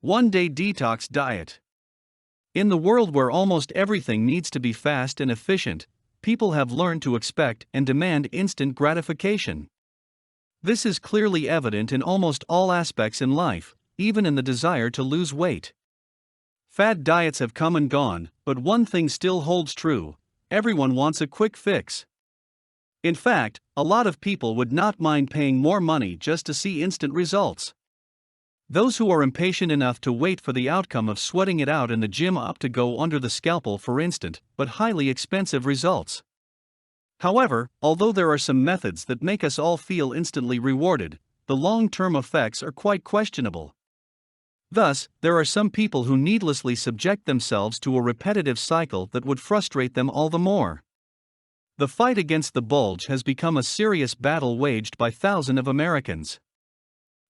One Day Detox Diet. In the world where almost everything needs to be fast and efficient, people have learned to expect and demand instant gratification. This is clearly evident in almost all aspects in life, even in the desire to lose weight. Fad diets have come and gone, but one thing still holds true: everyone wants a quick fix. In fact, a lot of people would not mind paying more money just to see instant results. Those who are impatient enough to wait for the outcome of sweating it out in the gym opt to go under the scalpel for instant, but highly expensive results. However, although there are some methods that make us all feel instantly rewarded, the long-term effects are quite questionable. Thus, there are some people who needlessly subject themselves to a repetitive cycle that would frustrate them all the more. The fight against the bulge has become a serious battle waged by thousands of Americans.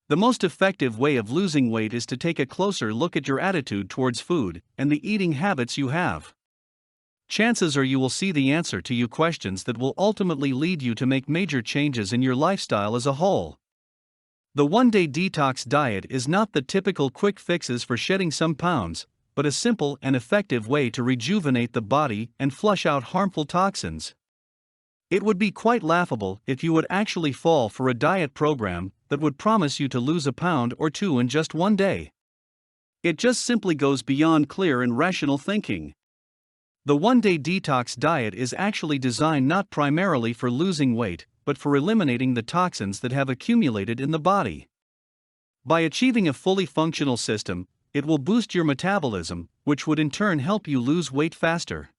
The most effective way of losing weight is to take a closer look at your attitude towards food and the eating habits you have. Chances are you will see the answer to your questions that will ultimately lead you to make major changes in your lifestyle as a whole. The one-day detox diet is not the typical quick fixes for shedding some pounds, but a simple and effective way to rejuvenate the body and flush out harmful toxins. It would be quite laughable if you would actually fall for a diet program that would promise you to lose a pound or two in just one day. It just simply goes beyond clear and rational thinking. The one-day detox diet is actually designed not primarily for losing weight, but for eliminating the toxins that have accumulated in the body. By achieving a fully functional system, it will boost your metabolism, which would in turn help you lose weight faster.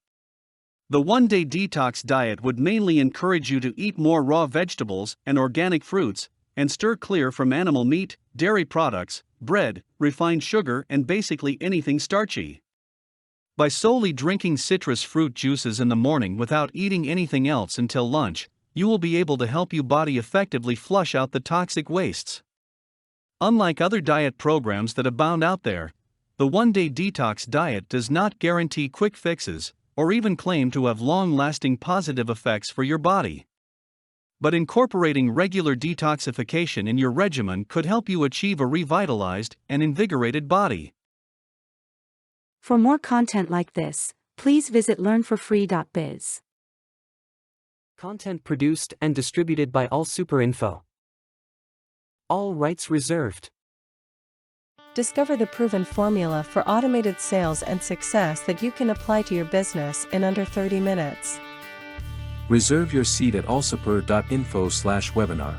The one-day detox diet would mainly encourage you to eat more raw vegetables and organic fruits, and steer clear from animal meat, dairy products, bread, refined sugar, and basically anything starchy. By solely drinking citrus fruit juices in the morning without eating anything else until lunch, you will be able to help your body effectively flush out the toxic wastes. Unlike other diet programs that abound out there, the one-day detox diet does not guarantee quick fixes, or even claim to have long-lasting positive effects for your body. But incorporating regular detoxification in your regimen could help you achieve a revitalized and invigorated body. For more content like this, please visit learnforfree.biz. Content produced and distributed by AllSuperInfo. All rights reserved. Discover the proven formula for automated sales and success that you can apply to your business in under 30 minutes. Reserve your seat at allsuper.info/webinar.